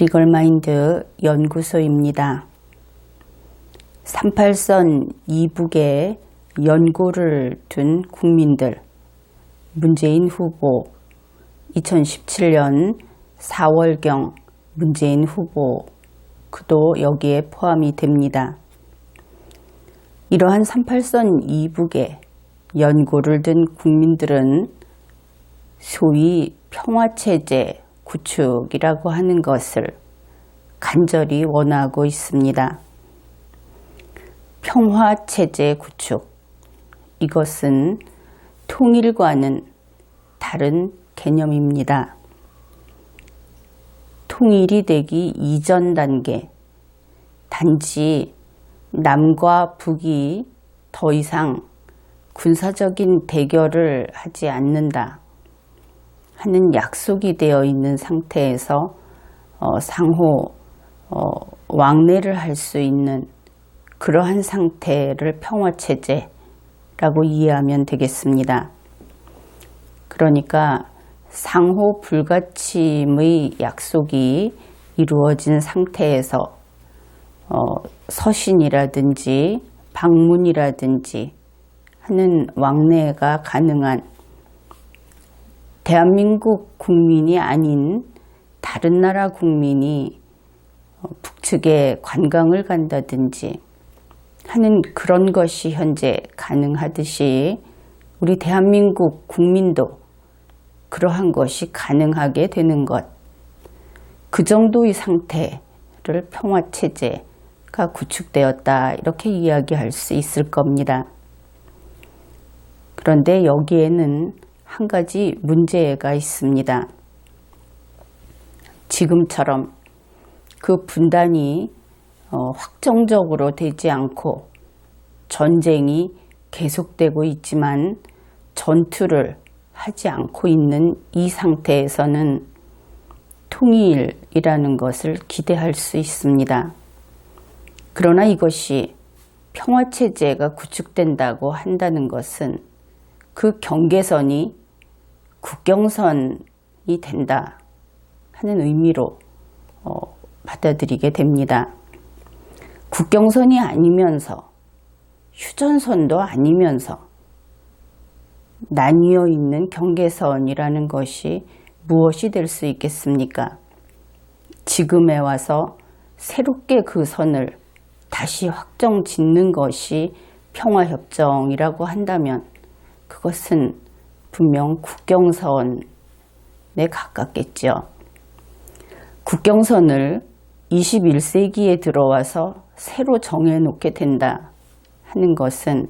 리걸마인드 연구소입니다. 38선 이북에 연고를 둔 국민들, 문재인 후보, 2017년 4월경 문재인 후보, 그도 여기에 포함이 됩니다. 이러한 38선 이북에 연고를 둔 국민들은 소위 평화체제 구축이라고 하는 것을 간절히 원하고 있습니다. 평화체제 구축, 이것은 통일과는 다른 개념입니다. 통일이 되기 이전 단계, 단지 남과 북이 더 이상 군사적인 대결을 하지 않는다 하는 약속이 되어 있는 상태에서 상호 왕래를 할 수 있는 그러한 상태를 평화체제라고 이해하면 되겠습니다. 그러니까 상호 불가침의 약속이 이루어진 상태에서 서신이라든지 방문이라든지 하는 왕래가 가능한 대한민국 국민이 아닌 다른 나라 국민이 북측에 관광을 간다든지 하는 그런 것이 현재 가능하듯이 우리 대한민국 국민도 그러한 것이 가능하게 되는 것, 그 정도의 상태를 평화체제가 구축되었다 이렇게 이야기할 수 있을 겁니다. 그런데 여기에는 한 가지 문제가 있습니다. 지금처럼 그 분단이 확정적으로 되지 않고 전쟁이 계속되고 있지만 전투를 하지 않고 있는 이 상태에서는 통일이라는 것을 기대할 수 있습니다. 그러나 이것이 평화체제가 구축된다고 한다는 것은 그 경계선이 국경선이 된다 하는 의미로 받아들이게 됩니다. 국경선이 아니면서 휴전선도 아니면서 나뉘어 있는 경계선이라는 것이 무엇이 될 수 있겠습니까? 지금에 와서 새롭게 그 선을 다시 확정 짓는 것이 평화협정이라고 한다면 그것은 분명 국경선에 가깝겠죠. 국경선을 21세기에 들어와서 새로 정해놓게 된다 하는 것은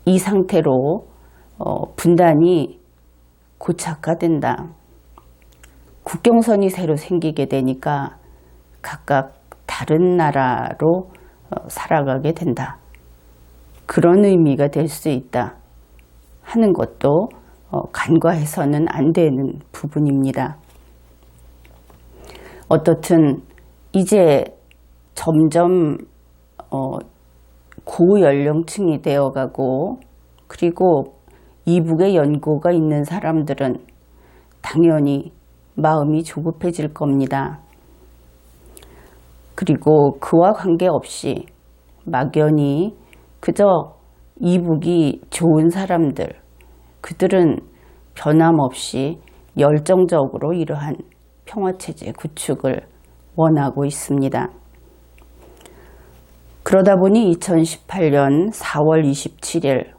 이 상태로 분단이 고착화된다. 국경선이 새로 생기게 되니까 각각 다른 나라로 살아가게 된다. 그런 의미가 될 수 있다 하는 것도 간과해서는 안 되는 부분입니다. 어떻든 이제 점점 고연령층이 되어가고 그리고 이북에 연고가 있는 사람들은 당연히 마음이 조급해질 겁니다. 그리고 그와 관계없이 막연히 그저 이북이 좋은 사람들, 그들은 변함없이 열정적으로 이러한 평화체제 구축을 원하고 있습니다. 그러다 보니 2018년 4월 27일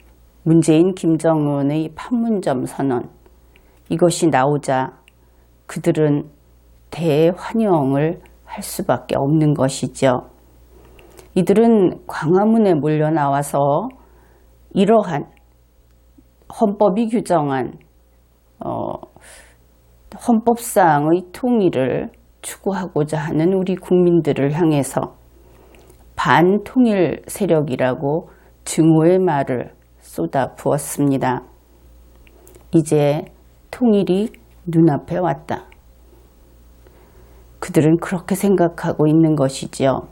문재인 김정은의 판문점 선언, 이것이 나오자 그들은 대환영을 할 수밖에 없는 것이죠. 이들은 광화문에 몰려 나와서 이러한 헌법이 규정한 헌법상의 통일을 추구하고자 하는 우리 국민들을 향해서 반통일 세력이라고 증오의 말을 쏟아 부었습니다. 이제 통일이 눈앞에 왔다. 그들은 그렇게 생각하고 있는 것이지요.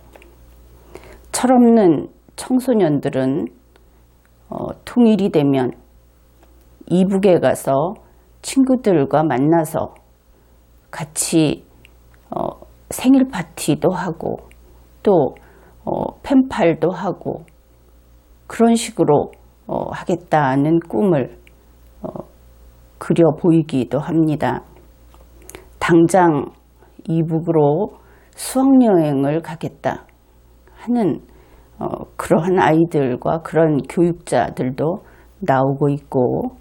철없는 청소년들은 통일이 되면 이북에 가서 친구들과 만나서 같이 생일 파티도 하고 또 펜팔도 하고 그런 식으로 하겠다는 꿈을 그려 보이기도 합니다. 당장 이북으로 수학여행을 가겠다 하는 그러한 아이들과 그런 교육자들도 나오고 있고,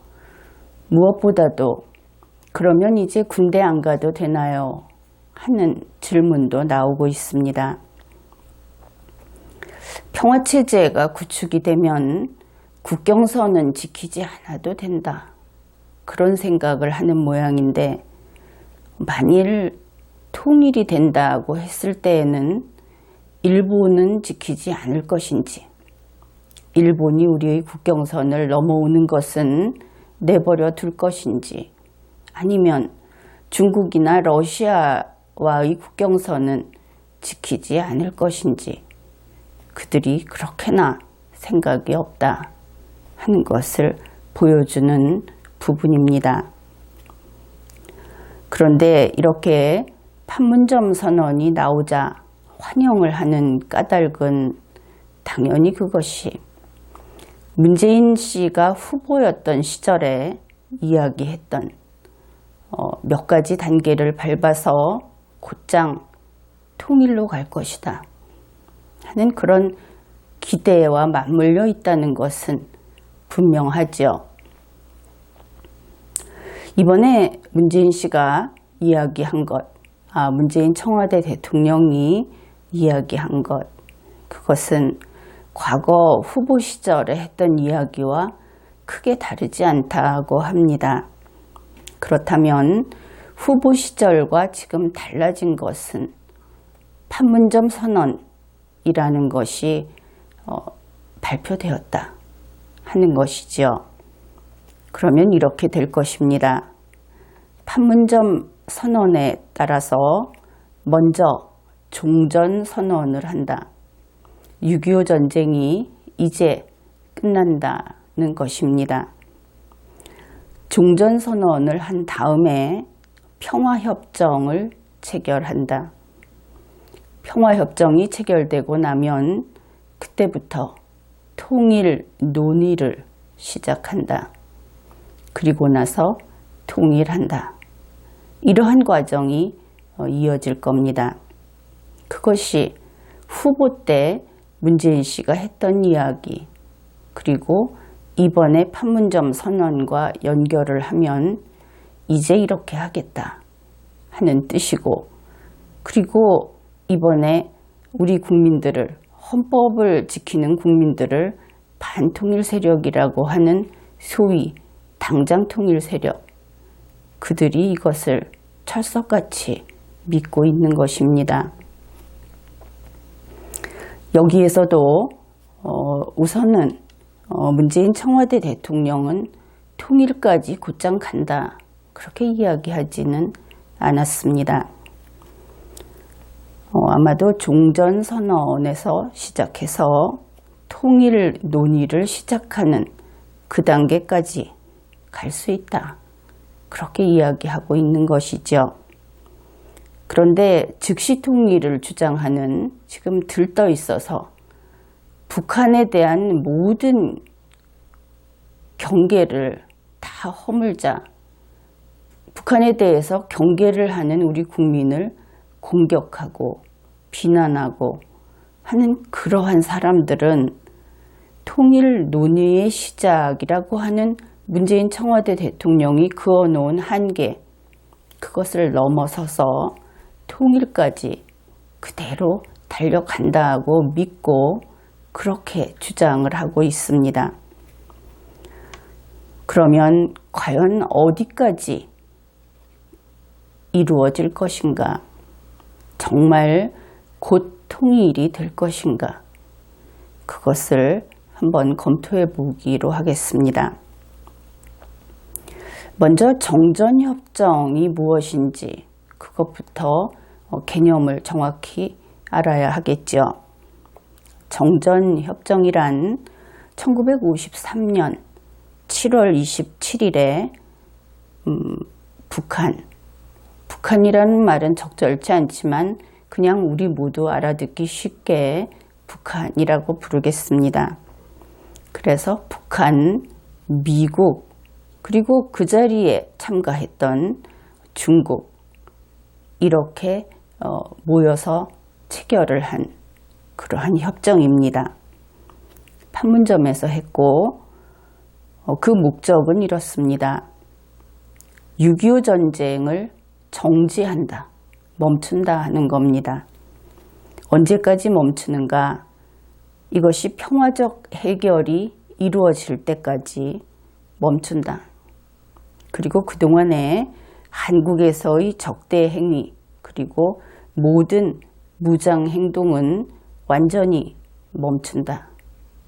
무엇보다도 그러면 이제 군대 안 가도 되나요? 하는 질문도 나오고 있습니다. 평화체제가 구축이 되면 국경선은 지키지 않아도 된다. 그런 생각을 하는 모양인데, 만일 통일이 된다고 했을 때에는 일본은 지키지 않을 것인지, 일본이 우리의 국경선을 넘어오는 것은 내버려 둘 것인지, 아니면 중국이나 러시아와의 국경선은 지키지 않을 것인지, 그들이 그렇게나 생각이 없다 하는 것을 보여주는 부분입니다. 그런데 이렇게 판문점 선언이 나오자 환영을 하는 까닭은 당연히 그것이 문재인 씨가 후보였던 시절에 이야기했던 몇 가지 단계를 밟아서 곧장 통일로 갈 것이다 하는 그런 기대와 맞물려 있다는 것은 분명하죠. 이번에 문재인 씨가 이야기한 것, 문재인 청와대 대통령이 이야기한 것, 그것은 과거 후보 시절에 했던 이야기와 크게 다르지 않다고 합니다. 그렇다면 후보 시절과 지금 달라진 것은 판문점 선언이라는 것이 발표되었다 하는 것이죠. 그러면 이렇게 될 것입니다. 판문점 선언에 따라서 먼저 종전선언을 한다. 6.25 전쟁이 이제 끝난다는 것입니다. 종전선언을 한 다음에 평화협정을 체결한다. 평화협정이 체결되고 나면 그때부터 통일 논의를 시작한다. 그리고 나서 통일한다. 이러한 과정이 이어질 겁니다. 그것이 후보 때 문재인 씨가 했던 이야기, 그리고 이번에 판문점 선언과 연결을 하면 이제 이렇게 하겠다 하는 뜻이고, 그리고 이번에 우리 국민들을, 헌법을 지키는 국민들을 반통일 세력이라고 하는 소위 당장 통일 세력, 그들이 이것을 철석같이 믿고 있는 것입니다. 여기에서도 우선은 문재인 청와대 대통령은 통일까지 곧장 간다, 그렇게 이야기하지는 않았습니다. 아마도 종전선언에서 시작해서 통일 논의를 시작하는 그 단계까지 갈 수 있다, 그렇게 이야기하고 있는 것이죠. 그런데 즉시 통일을 주장하는, 지금 들떠 있어서 북한에 대한 모든 경계를 다 허물자, 북한에 대해서 경계를 하는 우리 국민을 공격하고 비난하고 하는 그러한 사람들은 통일 논의의 시작이라고 하는 문재인 청와대 대통령이 그어놓은 한계, 그것을 넘어서서 통일까지 그대로 달려간다고 믿고 그렇게 주장을 하고 있습니다. 그러면 과연 어디까지 이루어질 것인가? 정말 곧 통일이 될 것인가? 그것을 한번 검토해 보기로 하겠습니다. 먼저 정전협정이 무엇인지 그것부터 개념을 정확히 알아야 하겠죠. 정전협정이란 1953년 7월 27일에 북한이라는 말은 적절치 않지만 그냥 우리 모두 알아듣기 쉽게 북한이라고 부르겠습니다. 그래서 북한, 미국, 그리고 그 자리에 참가했던 중국, 이렇게 모여서 체결을 한 그러한 협정입니다. 판문점에서 했고 그 목적은 이렇습니다. 6.25 전쟁을 정지한다, 멈춘다 하는 겁니다. 언제까지 멈추는가? 이것이 평화적 해결이 이루어질 때까지 멈춘다. 그리고 그동안에 한국에서의 적대 행위 그리고 모든 무장 행동은 완전히 멈춘다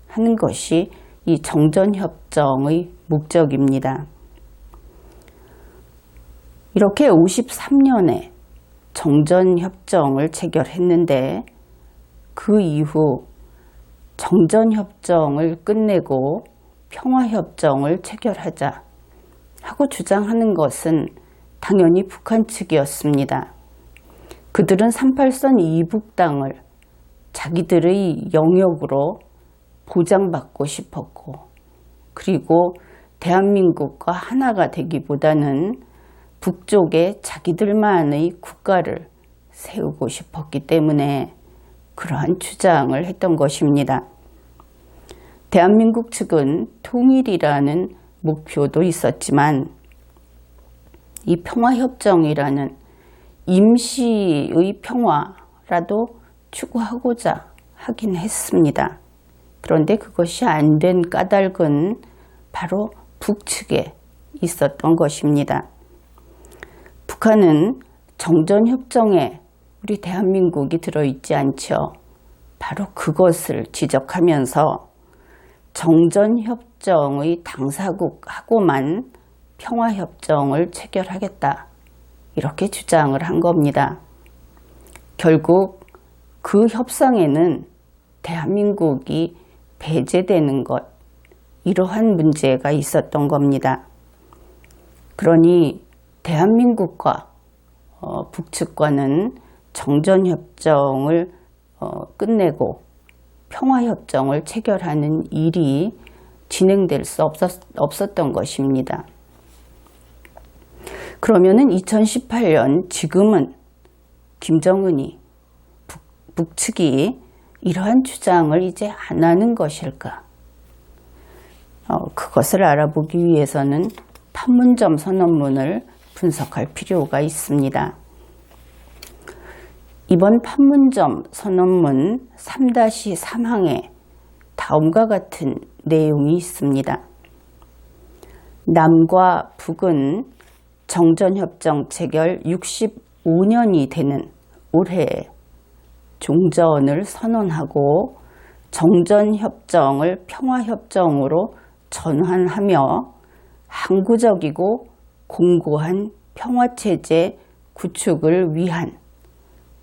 하는 것이 이 정전협정의 목적입니다. 이렇게 53년에 정전협정을 체결했는데 그 이후 정전협정을 끝내고 평화협정을 체결하자 하고 주장하는 것은 당연히 북한 측이었습니다. 그들은 38선 이북 땅을 자기들의 영역으로 보장받고 싶었고, 그리고 대한민국과 하나가 되기보다는 북쪽에 자기들만의 국가를 세우고 싶었기 때문에 그러한 주장을 했던 것입니다. 대한민국 측은 통일이라는 목표도 있었지만 이 평화협정이라는 임시의 평화라도 추구하고자 하긴 했습니다. 그런데 그것이 안 된 까닭은 바로 북측에 있었던 것입니다. 북한은 정전협정에 우리 대한민국이 들어있지 않죠. 바로 그것을 지적하면서 정전협정의 당사국하고만 평화협정을 체결하겠다, 이렇게 주장을 한 겁니다. 결국 그 협상에는 대한민국이 배제되는 것, 이러한 문제가 있었던 겁니다. 그러니 대한민국과 북측과는 정전협정을 끝내고 평화협정을 체결하는 일이 진행될 수 없었던 것입니다. 그러면은 2018년 지금은 김정은이 북측이 이러한 주장을 이제 안 하는 것일까? 그것을 알아보기 위해서는 판문점 선언문을 분석할 필요가 있습니다. 이번 판문점 선언문 3-3항에 다음과 같은 내용이 있습니다. 남과 북은 정전협정 체결 65년이 되는 올해 종전을 선언하고 정전협정을 평화협정으로 전환하며 항구적이고 공고한 평화체제 구축을 위한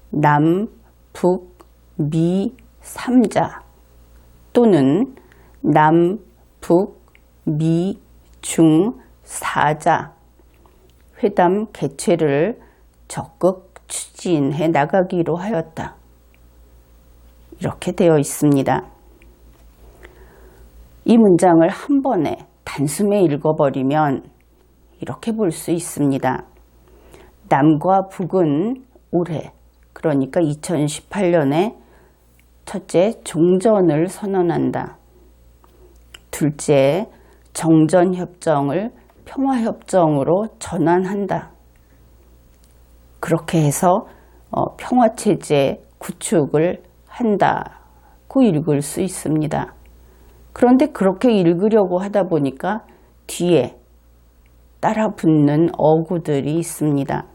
남, 북, 미 3자 또는 남, 북, 미, 중 4자 회담 개최를 적극 추진해 나가기로 하였다. 이렇게 되어 있습니다. 이 문장을 한 번에 단숨에 읽어버리면 이렇게 볼 수 있습니다. 남과 북은 올해, 그러니까 2018년에 첫째, 종전을 선언한다. 둘째, 정전협정을 평화협정으로 전환한다. 그렇게 해서 평화체제 구축을 한다고 읽을 수 있습니다. 그런데 그렇게 읽으려고 하다 보니까 뒤에 따라붙는 어구들이 있습니다.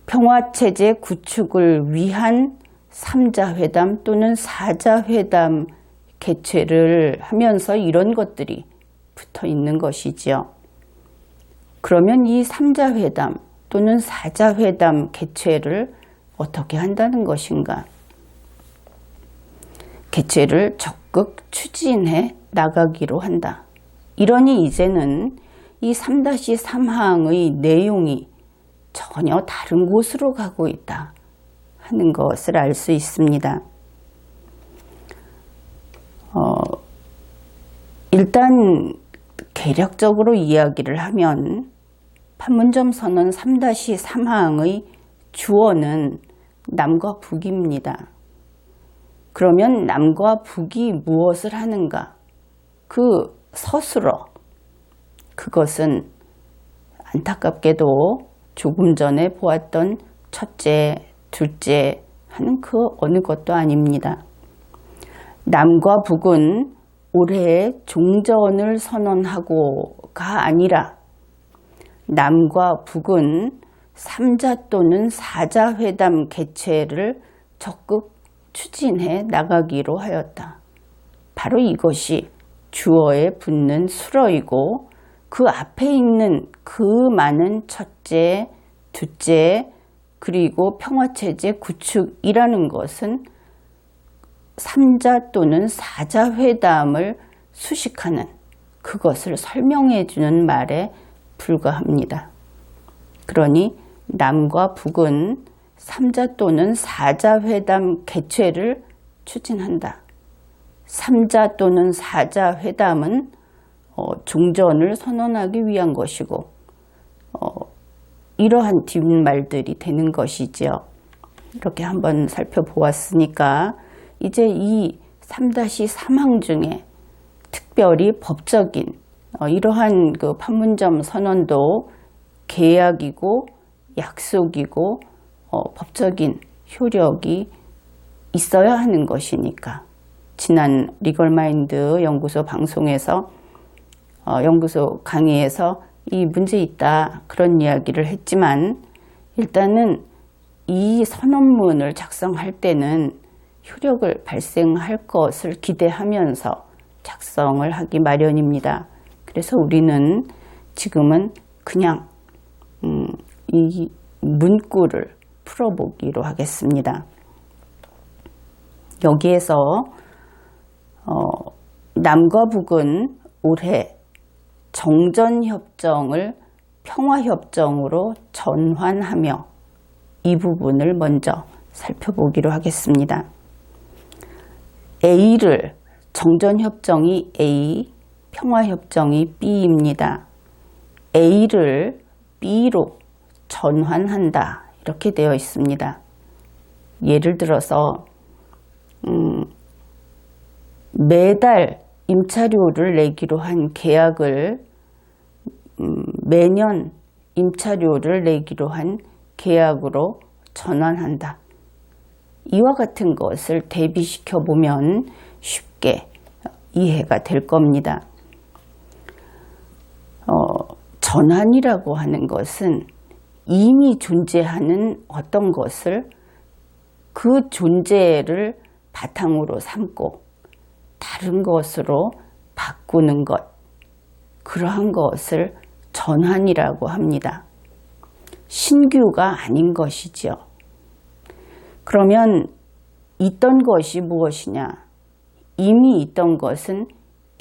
평화체제 구축을 위한 3자 회담 또는 4자 회담 개최를 하면서 이런 것들이 붙어 있는 것이지요. 그러면 이 3자 회담 또는 4자 회담 개최를 어떻게 한다는 것인가? 개최를 적극 추진해 나가기로 한다. 이러니 이제는 이 3-3항의 내용이 전혀 다른 곳으로 가고 있다 하는 것을 알 수 있습니다. 일단 개략적으로 이야기를 하면 판문점 선언 3-3항의 주어는 남과 북입니다. 그러면 남과 북이 무엇을 하는가? 그 서술어, 그것은 안타깝게도 조금 전에 보았던 첫째, 둘째 하는 그 어느 것도 아닙니다. 남과 북은 올해 종전을 선언하고가 아니라 남과 북은 3자 또는 4자 회담 개최를 적극 추진해 나가기로 하였다. 바로 이것이 주어에 붙는 수어이고 그 앞에 있는 그 많은 첫째, 둘째, 그리고 평화체제 구축이라는 것은 3자 또는 4자 회담을 수식하는 그것을 설명해 주는 말에 불과합니다. 그러니 남과 북은 3자 또는 4자 회담 개최를 추진한다. 3자 또는 4자 회담은 종전을 선언하기 위한 것이고 이러한 뒷말들이 되는 것이지요. 이렇게 한번 살펴보았으니까 이제 이 3-3항 중에 특별히 법적인 이러한 그 판문점 선언도 계약이고 약속이고 법적인 효력이 있어야 하는 것이니까 지난 리걸마인드 연구소 방송에서 연구소 강의에서 이 문제 있다 그런 이야기를 했지만 일단은 이 선언문을 작성할 때는 효력을 발생할 것을 기대하면서 작성을 하기 마련입니다. 그래서 우리는 지금은 그냥 이 문구를 풀어보기로 하겠습니다. 여기에서 남과 북은 올해 정전협정을 평화협정으로 전환하며 이 부분을 먼저 살펴보기로 하겠습니다. A를 정전협정이 A, 평화협정이 B입니다. A를 B로 전환한다 이렇게 되어 있습니다. 예를 들어서 매달 임차료를 내기로 한 계약을 매년 임차료를 내기로 한 계약으로 전환한다. 이와 같은 것을 대비시켜 보면 쉽게 이해가 될 겁니다. 전환이라고 하는 것은 이미 존재하는 어떤 것을 그 존재를 바탕으로 삼고 다른 것으로 바꾸는 것, 그러한 것을 전환이라고 합니다. 신규가 아닌 것이죠. 그러면 있던 것이 무엇이냐? 이미 있던 것은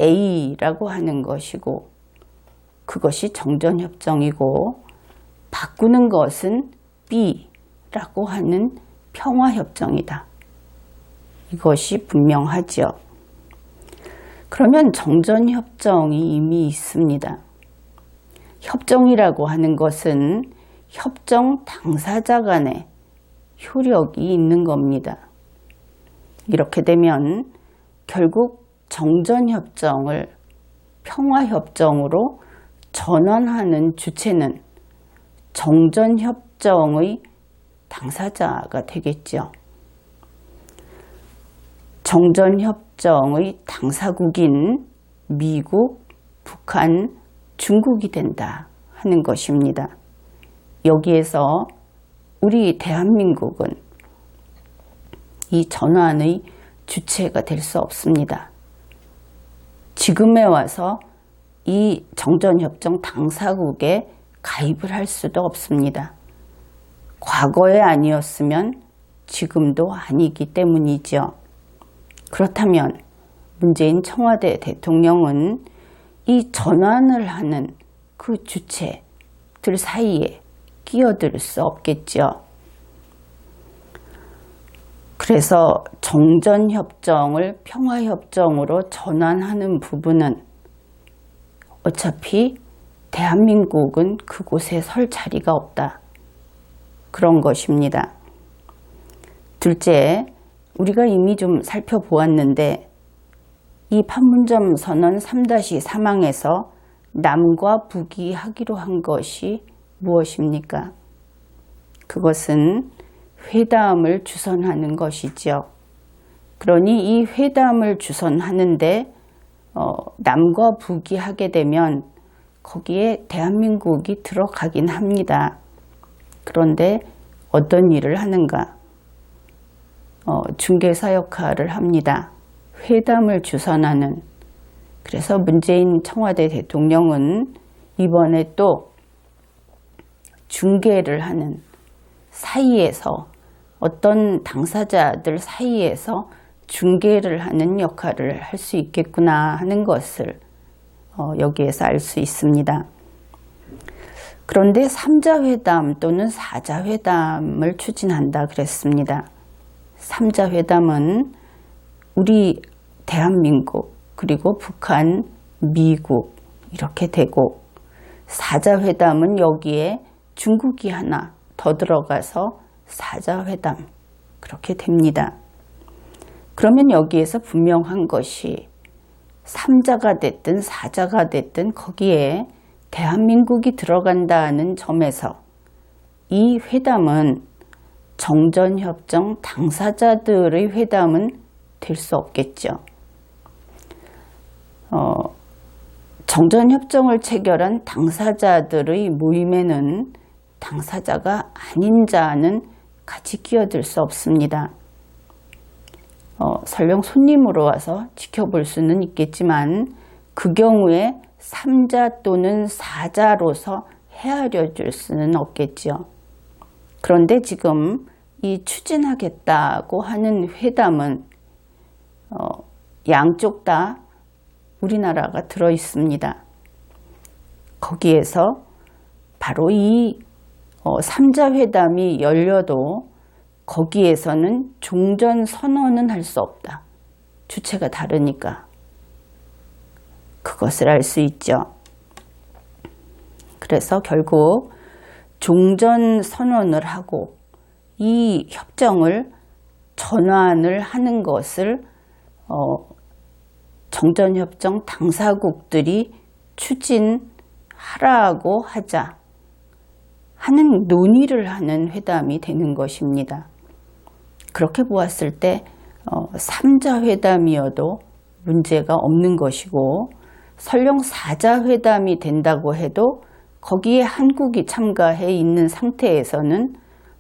A라고 하는 것이고 그것이 정전협정이고 바꾸는 것은 B라고 하는 평화협정이다. 이것이 분명하죠. 그러면 정전협정이 이미 있습니다. 협정이라고 하는 것은 협정 당사자 간의 효력이 있는 겁니다. 이렇게 되면 결국 정전협정을 평화협정으로 전환하는 주체는 정전협정의 당사자가 되겠죠. 정전협정의 당사국인 미국, 북한, 중국이 된다 하는 것입니다. 여기에서 우리 대한민국은 이 전환의 주체가 될 수 없습니다. 지금에 와서 이 정전협정 당사국에 가입을 할 수도 없습니다. 과거에 아니었으면 지금도 아니기 때문이죠. 그렇다면 문재인 청와대 대통령은 이 전환을 하는 그 주체들 사이에 끼어들 수 없겠죠. 그래서 정전협정을 평화협정으로 전환하는 부분은 어차피 대한민국은 그곳에 설 자리가 없다. 그런 것입니다. 둘째, 우리가 이미 좀 살펴보았는데 이 판문점 선언 3-3항에서 남과 북이 하기로 한 것이 무엇입니까? 그것은 회담을 주선하는 것이죠. 그러니 이 회담을 주선하는데 남과 북이 하게 되면 거기에 대한민국이 들어가긴 합니다. 그런데 어떤 일을 하는가? 중개사 역할을 합니다. 회담을 주선하는. 그래서 문재인 청와대 대통령은 이번에 또 중개를 하는 사이에서 어떤 당사자들 사이에서 중개를 하는 역할을 할 수 있겠구나 하는 것을 여기에서 알 수 있습니다. 그런데 3자 회담 또는 4자 회담을 추진한다 그랬습니다. 3자 회담은 우리 대한민국 그리고 북한, 미국 이렇게 되고 4자 회담은 여기에 중국이 하나 더 들어가서 4자 회담 그렇게 됩니다. 그러면 여기에서 분명한 것이 3자가 됐든 4자가 됐든 거기에 대한민국이 들어간다는 점에서 이 회담은 정전협정 당사자들의 회담은 될 수 없겠죠. 정전협정을 체결한 당사자들의 모임에는 당사자가 아닌 자는 같이 끼어들 수 없습니다. 설령 손님으로 와서 지켜볼 수는 있겠지만 그 경우에 3자 또는 4자로서 헤아려 줄 수는 없겠죠. 그런데 지금 이 추진하겠다고 하는 회담은 양쪽 다 우리나라가 들어 있습니다. 거기에서 바로 이 3자 회담이 열려도 거기에서는 종전선언은 할 수 없다. 주체가 다르니까. 그것을 알 수 있죠. 그래서 결국 종전선언을 하고 이 협정을 전환을 하는 것을 정전협정 당사국들이 추진하라고 하자 하는 논의를 하는 회담이 되는 것입니다. 그렇게 보았을 때 3자 회담이어도 문제가 없는 것이고 설령 4자 회담이 된다고 해도 거기에 한국이 참가해 있는 상태에서는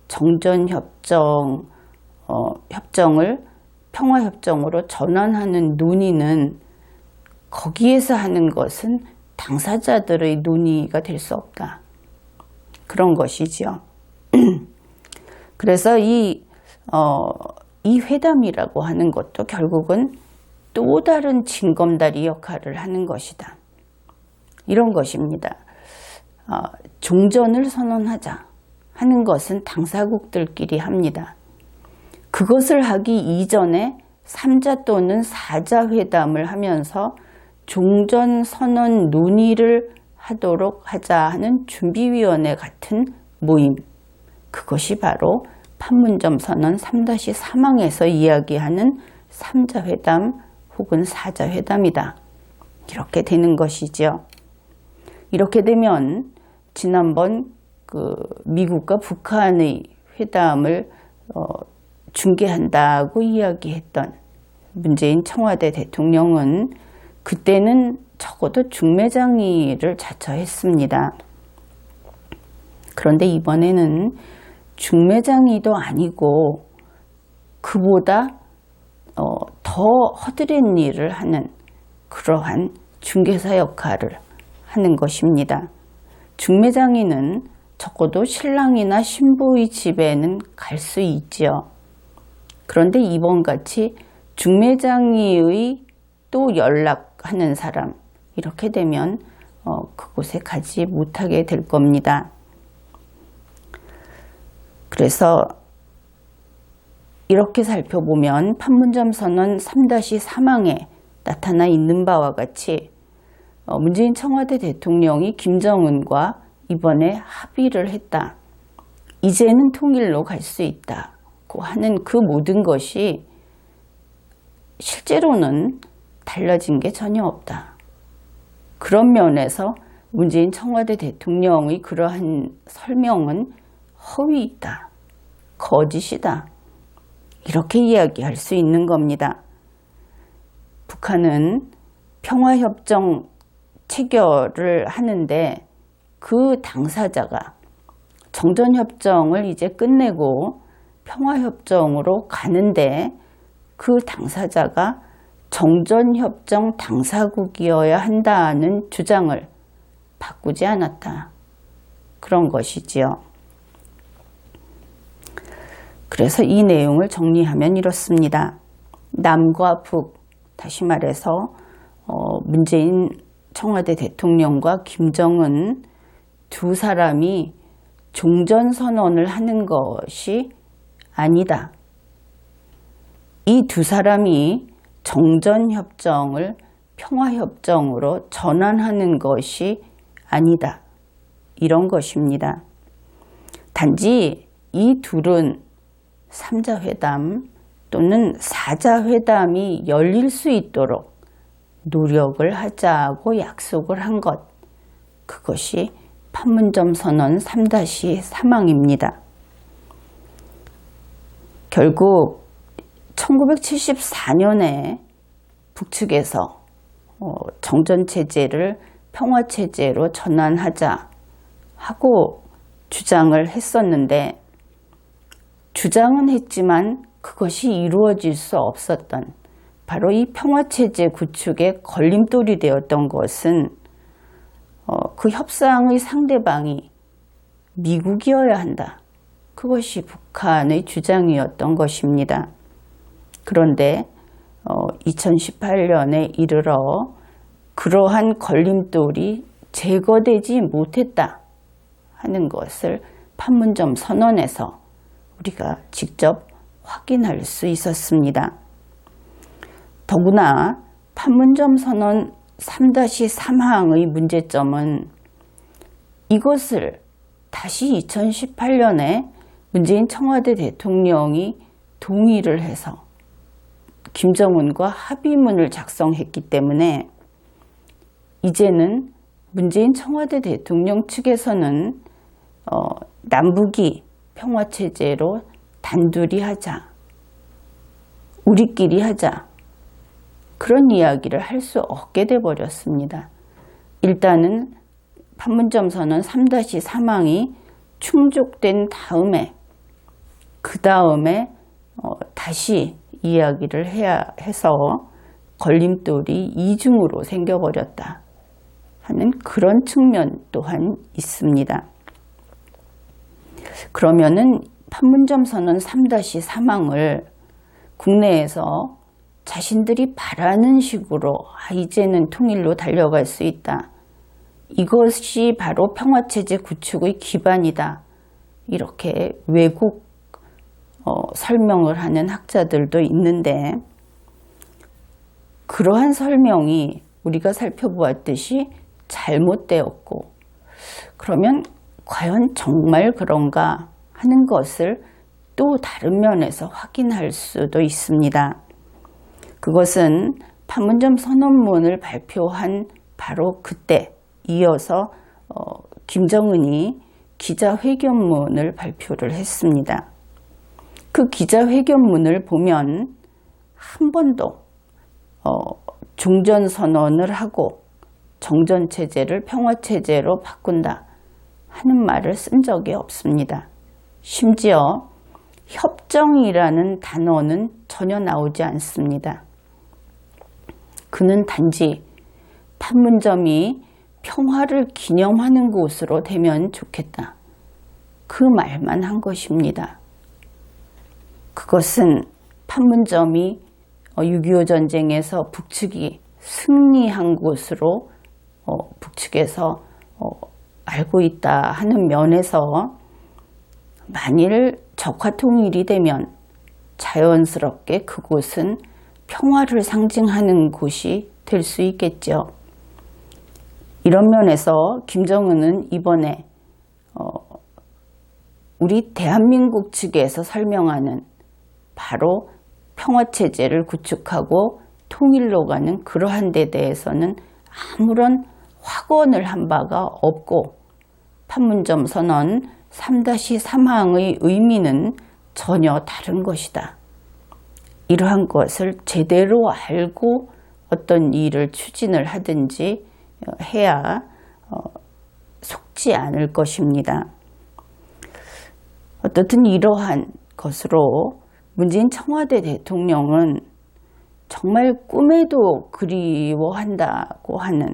정전협정 협정을 평화협정으로 전환하는 논의는 거기에서 하는 것은 당사자들의 논의가 될 수 없다. 그런 것이죠. 그래서 이 회담이라고 하는 것도 결국은 또 다른 징검다리 역할을 하는 것이다. 이런 것입니다. 종전을 선언하자 하는 것은 당사국들끼리 합니다. 그것을 하기 이전에 3자 또는 4자 회담을 하면서 종전선언 논의를 하도록 하자 하는 준비위원회 같은 모임. 그것이 바로 판문점 선언 3-3항에서 이야기하는 3자 회담 혹은 4자 회담이다. 이렇게 되는 것이죠. 이렇게 되면 지난번 미국과 북한의 회담을 중개한다고 이야기했던 문재인 청와대 대통령은 그때는 적어도 중매장의를 자처했습니다. 그런데 이번에는 중매장의도 아니고 그보다 더 허드렛 일을 하는 그러한 중개사 역할을 하는 것입니다. 중매장의는 적어도 신랑이나 신부의 집에는 갈 수 있지요. 그런데 이번같이 중매장의의 또 연락하는 사람 이렇게 되면 그곳에 가지 못하게 될 겁니다. 그래서 이렇게 살펴보면 판문점 선언 3-3항에 나타나 있는 바와 같이 문재인 청와대 대통령이 김정은과 이번에 합의를 했다. 이제는 통일로 갈 수 있다고 하는 그 모든 것이 실제로는 달라진 게 전혀 없다. 그런 면에서 문재인 청와대 대통령의 그러한 설명은 허위이다. 거짓이다. 이렇게 이야기할 수 있는 겁니다. 북한은 평화협정 체결을 하는데 그 당사자가 정전협정을 이제 끝내고 평화협정으로 가는데 그 당사자가 정전협정 당사국이어야 한다는 주장을 바꾸지 않았다. 그런 것이지요. 그래서 이 내용을 정리하면 이렇습니다. 남과 북, 다시 말해서 문재인 청와대 대통령과 김정은 두 사람이 종전선언을 하는 것이 아니다. 이 두 사람이 정전협정을 평화협정으로 전환하는 것이 아니다. 이런 것입니다. 단지 이 둘은 3자 회담 또는 4자 회담이 열릴 수 있도록 노력을 하자고 약속을 한 것. 그것이 판문점 선언 3-3항입니다. 결국 1974년에 북측에서 정전체제를 평화체제로 전환하자 하고 주장을 했었는데 주장은 했지만 그것이 이루어질 수 없었던 바로 이 평화체제 구축의 걸림돌이 되었던 것은 그 협상의 상대방이 미국이어야 한다. 그것이 북한의 주장이었던 것입니다. 그런데 2018년에 이르러 그러한 걸림돌이 제거되지 못했다 하는 것을 판문점 선언에서 우리가 직접 확인할 수 있었습니다. 더구나 판문점 선언 3-3항의 문제점은 이것을 다시 2018년에 문재인 청와대 대통령이 동의를 해서 김정은과 합의문을 작성했기 때문에 이제는 문재인 청와대 대통령 측에서는 남북이 평화체제로 단둘이 하자, 우리끼리 하자, 그런 이야기를 할 수 없게 돼버렸습니다. 일단은 판문점 선언 3-3항이 충족된 다음에 그 다음에 다시 이야기를 해야 해서 걸림돌이 이중으로 생겨버렸다 하는 그런 측면 또한 있습니다. 그러면은 판문점 선언 3-3항을 국내에서 자신들이 바라는 식으로 이제는 통일로 달려갈 수 있다. 이것이 바로 평화체제 구축의 기반이다. 이렇게 왜곡 설명을 하는 학자들도 있는데 그러한 설명이 우리가 살펴보았듯이 잘못되었고 그러면 과연 정말 그런가 하는 것을 또 다른 면에서 확인할 수도 있습니다. 그것은 판문점 선언문을 발표한 바로 그때 이어서 김정은이 기자회견문을 발표를 했습니다. 그 기자회견문을 보면 한 번도 종전선언을 하고 정전체제를 평화체제로 바꾼다 하는 말을 쓴 적이 없습니다. 심지어 협정이라는 단어는 전혀 나오지 않습니다. 그는 단지 판문점이 평화를 기념하는 곳으로 되면 좋겠다. 그 말만 한 것입니다. 그것은 판문점이 6.25 전쟁에서 북측이 승리한 곳으로 북측에서 알고 있다 하는 면에서 만일 적화통일이 되면 자연스럽게 그곳은 평화를 상징하는 곳이 될 수 있겠죠. 이런 면에서 김정은은 이번에 우리 대한민국 측에서 설명하는 바로 평화체제를 구축하고 통일로 가는 그러한 데 대해서는 아무런 확언을 한 바가 없고 판문점 선언 3-3항의 의미는 전혀 다른 것이다. 이러한 것을 제대로 알고 어떤 일을 추진을 하든지 해야 속지 않을 것입니다. 어떻든 이러한 것으로 문재인 청와대 대통령은 정말 꿈에도 그리워한다고 하는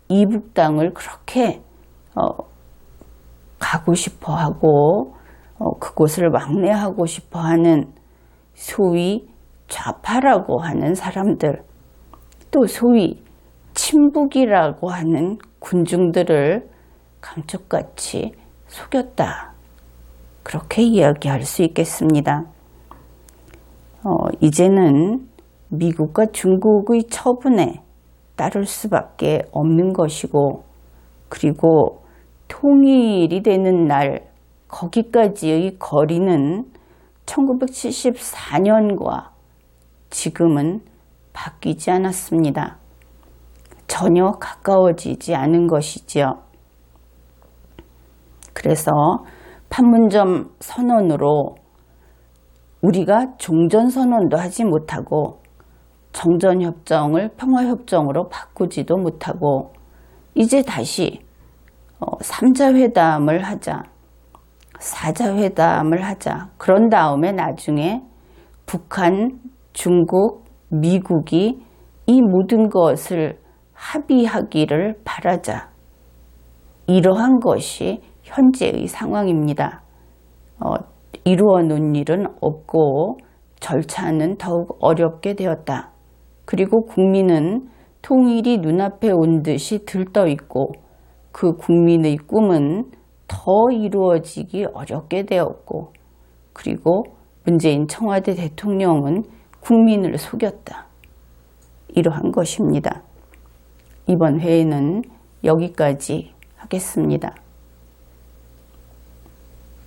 이북 땅을 그렇게 가고 싶어 하고 그곳을 왕래하고 싶어 하는 소위 좌파라고 하는 사람들, 또 소위 친북이라고 하는 군중들을 감쪽같이 속였다. 그렇게 이야기할 수 있겠습니다. 이제는 미국과 중국의 처분에 따를 수밖에 없는 것이고, 그리고 통일이 되는 날 거기까지의 거리는 1974년과 지금은 바뀌지 않았습니다. 전혀 가까워지지 않은 것이지요. 그래서 판문점 선언으로 우리가 종전선언도 하지 못하고 정전협정을 평화협정으로 바꾸지도 못하고 이제 다시 3자회담을 하자, 4자회담을 하자. 그런 다음에 나중에 북한, 중국, 미국이 이 모든 것을 합의하기를 바라자. 이러한 것이 현재의 상황입니다. 이루어 놓은 일은 없고 절차는 더욱 어렵게 되었다. 그리고 국민은 통일이 눈앞에 온 듯이 들떠 있고 그 국민의 꿈은 더 이루어지기 어렵게 되었고, 그리고 문재인 청와대 대통령은 국민을 속였다. 이러한 것입니다. 이번 회의는 여기까지 하겠습니다.